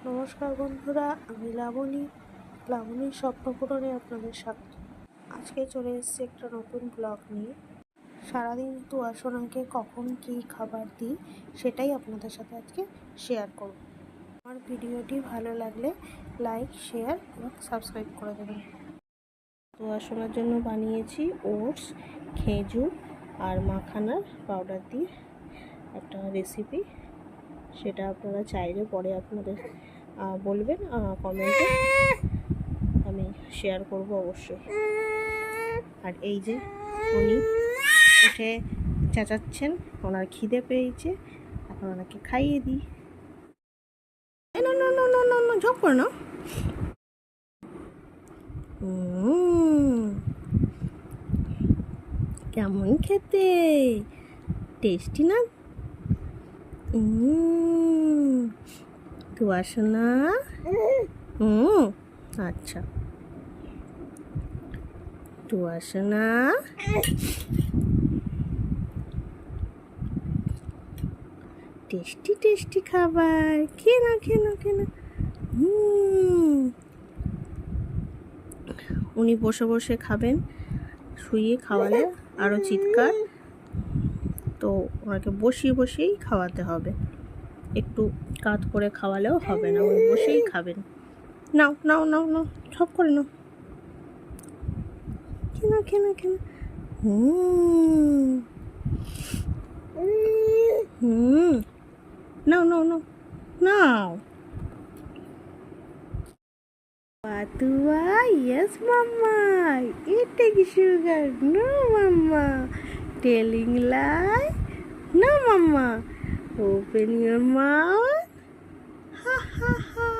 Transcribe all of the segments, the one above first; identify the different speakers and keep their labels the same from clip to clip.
Speaker 1: নমস্কার বন্ধুরা, আমি লাবণীর স্বপ্ন পূরণে আপনাদের স্বাগত। আজকে চলে এসেছি একটা নতুন ব্লগ নিয়ে। সারাদিন তুয়াশোনাকে কখন কী খাবার দিই সেটাই আপনাদের সাথে আজকে শেয়ার করব। আমার ভিডিওটি ভালো লাগলে লাইক, শেয়ার এবং সাবস্ক্রাইব করে দেবেন। তুয়াশোনার জন্য বানিয়েছি ওটস, খেজুর আর মাখানার পাউডার দিয়ে একটা রেসিপি। সেটা আপনারা চাইলে পরে আপনাদের বলবেন কমেন্টে, আমি শেয়ার করব অবশ্যই। আর এই যে উনি উঠে চেঁচাচ্ছেন, ওনার খিদে পেয়েছে, এখন ওনাকে খাইয়ে দিই। ঝোঁক করে না, কেমন খেতে, টেস্টি না? তুয়াশোনা, আচ্ছা তুয়াশোনা, টেস্টি টেস্টি খাবার, খেয়ে না উনি বসে বসে খাবেন, শুয়ে খাওয়ালে আরও চিৎকার, তো ওনাকে বসিয়েই খাওয়াতে হবে। একটু কাত করে খাওয়ালেও হবে না, উনি বসেই খাবেন। নাও নাও নাও নাও, সব করে নাও, খেয়ে না নাও নাও নাও নাও। Patua, yes mama, eating sugar, no mama, telling lie, no mama, open your mouth, ha ha ha.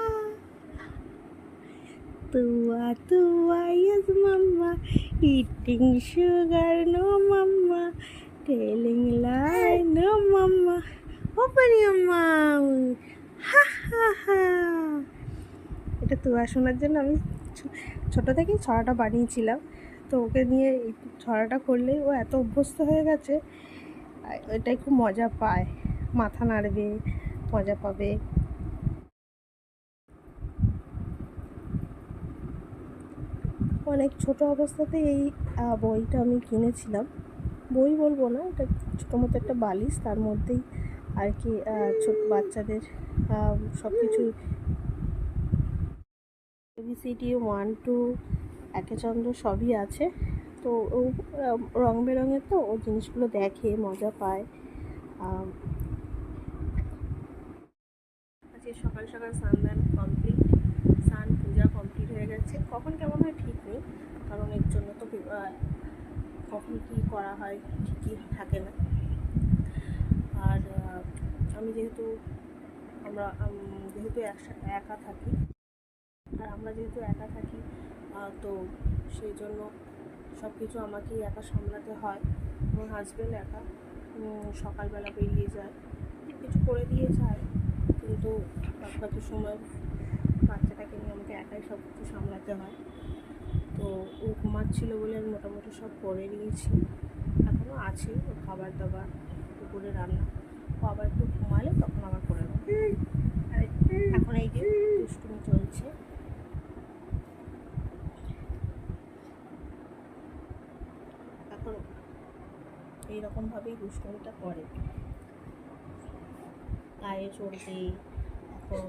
Speaker 1: Tua, yes mama, eating sugar, no mama, telling lie, no mama, open your mouth, ha ha ha. এটা তুয়াশোনার জন্য আমি ছোটো থেকেই ছড়াটা বানিয়েছিলাম, তো ওকে নিয়ে এই ছড়াটা করলে ও এত অভ্যস্ত হয়ে গেছে, এটাই খুব মজা পায়, মাথা নাড়বে, মজা পাবে। অনেক ছোট অবস্থাতে এই বইটা আমি কিনেছিলাম, বই বলবো না, এটা ছোটো মতো একটা বালিশ, তার মধ্যেই আর কি ছোট বাচ্চাদের সব কিছু ABCD 1 2 একেচন্দ্র সবই আছে। তো ও রং বেরঙের, তো ও জিনিসগুলো দেখে, মজা পায়। আজকে সকাল সকাল স্নান পূজা কমপ্লিট হয়ে গেছে। কখন কেমন হয় ঠিক নেই, কারণ এর জন্য তো কখন কী করা হয় ঠিকই থাকে না। আর আমি যেহেতু একা থাকি, তো সেই জন্য সব কিছু আমাকেই একা সামলাতে হয়। আমার হাজব্যান্ড একা সকালবেলা বেরিয়ে যায়, কিছু করে দিয়ে যায়, কিন্তু বাকি সময় বাচ্চাটাকে নিয়ে আমাকে একাই সব কিছু সামলাতে হয়। তো ও ঘুমাচ্ছিল বলে আমি মোটামুটি সব করে নিয়েছি, এখনও আছে ওর খাবার দাবার, দুপুরে রান্না, ও আবার একটু ঘুমালে তখন আবার করে নেব। এখন এই যে দুষ্টুমি চলছে, এখন এইরকমভাবেই দুষ্টুমিটা করে, গায়ে চড়বে, এখন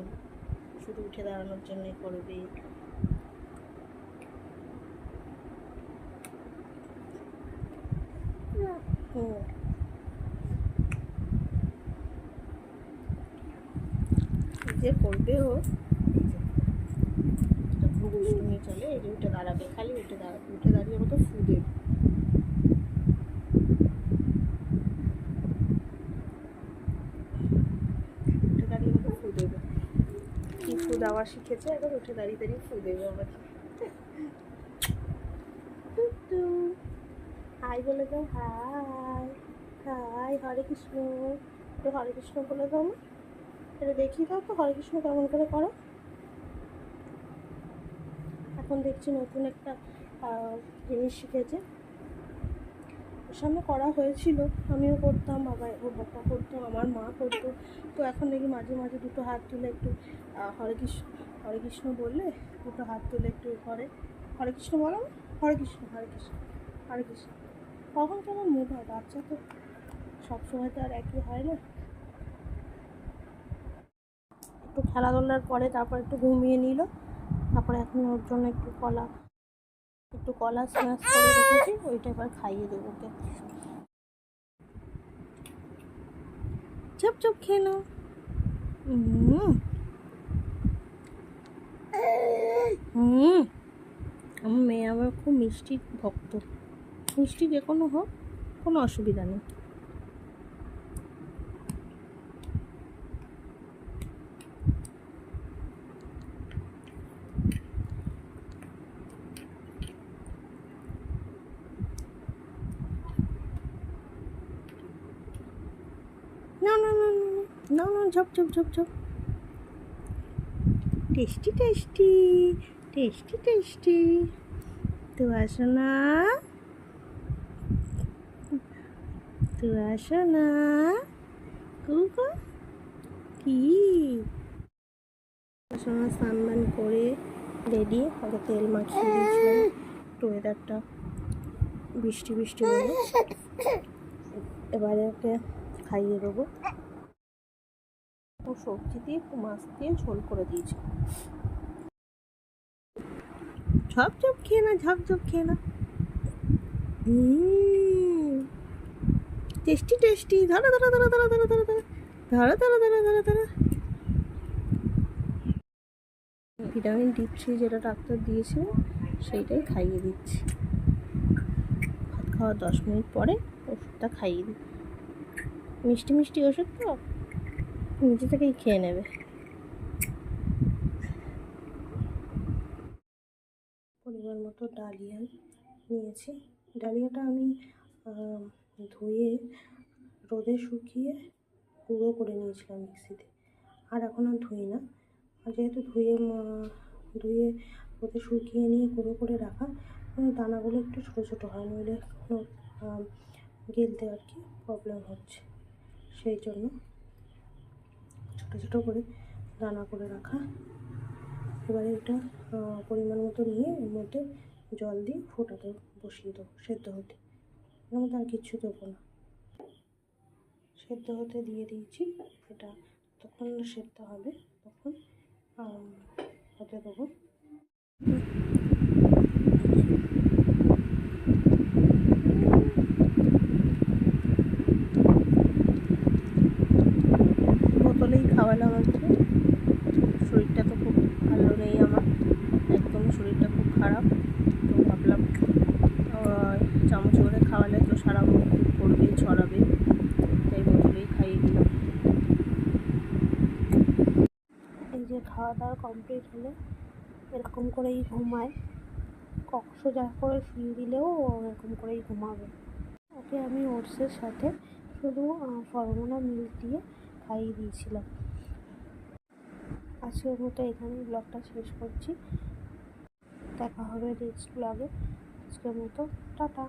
Speaker 1: শুধু উঠে দাঁড়ানোর জন্যই করবে। যে করবে ও, যখন দুষ্টুমি চলে এই যে উঠে দাঁড়াবে, খালি উঠে দাঁড়িয়ে মতো ফু দেবে। কি ফু দেওয়া শিখেছে, এবার উঠে দাঁড়িয়ে ফু দেবে আমাকে। হাই বলে দাও, হাই হরে কৃষ্ণ, তো হরে কৃষ্ণ বলে দাও না, এটা দেখিয়ে দাও তো হরে কৃষ্ণ কেমন করে করো। এখন দেখছি নতুন একটা জিনিস শিখেছে, সামনে করা হয়েছিল, আমিও করতাম, বাবা করতো, আমার মা করতো। তো এখন দেখি মাঝে মাঝে দুটো হাত তুলে একটু হরে কৃষ্ণ বললে দুটো হাত তুলে একটু করে হরে কৃষ্ণ বলো না? হরে কৃষ্ণ হরে কৃষ্ণ হরে কৃষ্ণ। কখন কেমন মুড হয়, বাচ্চা তো সবসময় তো আর একই হয় না। একটু খেলাধুলার পরে তারপর একটু ঘুমিয়ে নিল। তারপরে এখন ওর জন্য একটু কলা স্ম্যাশ করে রেখেছি, ওইটা এবার খাইয়ে দেবো ওকে। চুপ চুপ খেয়ে নাও। আমার মেয়ে আমার খুব মিষ্টির ভক্ত, মিষ্টি যে কোনো হোক কোনো অসুবিধা নেই। না না না না না, ঝপ ঝপ ঝপ ঝপ। Tasty tasty tasty tasty. তো আসো না, তো আসো না কুকু। কি আসো না, স্নান করে রেডি, ওকে তেল মাখিয়ে দিয়েছিলাম। একটু ওয়েদারটা বৃষ্টি বৃষ্টি বলে, এবারে ওকে খাইয়ে দেবো। ও সবজি দিয়ে একটু মাছ দিয়ে ঝোল করে দিয়েছি। ঝপ ঝপ খেয়ে না, ঝপ ঝপ খেয়ে না। Tasty tasty. ধরো ধরো ধরো ধরো ধরো ধরো ধরো ধরো ধরো ধরো ধরো ধরো। ভিটামিন D3 যেটা ডাক্তার দিয়েছিল সেইটাই খাইয়ে দিচ্ছি। ভাত খাওয়ার 10 মিনিট পরে ওষুধটা খাইয়ে দিই। মিষ্টি মিষ্টি ওষুধ তো নিজে থেকেই খেয়ে নেবে। পরিমাণ মতো ডালিয়া নিয়েছি। ডালিয়াটা আমি ধুয়ে রোদে শুকিয়ে গুঁড়ো করে নিয়েছিলাম মিক্সিতে, আর এখন আর ধুই না। আর যেহেতু ধুয়ে রোদে শুকিয়ে নিয়ে গুঁড়ো করে রাখা, দানাগুলো একটু ছোটো ছোটো হয়, নইলে গিলতে আর কি প্রবলেম হচ্ছে, সেই জন্য ছোটো ছোটো করে দানা করে রাখা। এবারে এটা পরিমাণ মতো নিয়ে এর মধ্যে জল দিয়ে ফোটাতে বসিয়ে দেবো সেদ্ধ হতে। এর মধ্যে আর কিচ্ছু দেবো না, সেদ্ধ হতে দিয়ে দিয়েছি। এটা তখন সেদ্ধ হবে তখন হতে দেবো। বোতলেই খাওয়ালাম আর কি। শরীরটা তো খুব ভালো নেই আমার, একদম শরীরটা খুব খারাপ। তো ভাবলাম চামচ করে খাওয়ালে তো সারা মুখ করবেই, ছড়াবে, তাই বোতলেই খাইয়ে দিলাম। এই যে খাওয়া দাওয়া কমপ্লিট হলে এরকম করেই ঘুমায়। সোজা করে শুয়ে দিলেও এরকম করেই ঘুমাবে। ওকে আমি ওটসের সাথে শুধু ফর্মুলা মিল্ক দিয়ে খাইয়ে দিয়েছিলাম। আজকের মতো এখানেই ব্লগটা শেষ করছি। দেখা হবে নেক্সট ব্লগে। আজকের মতো টাটা।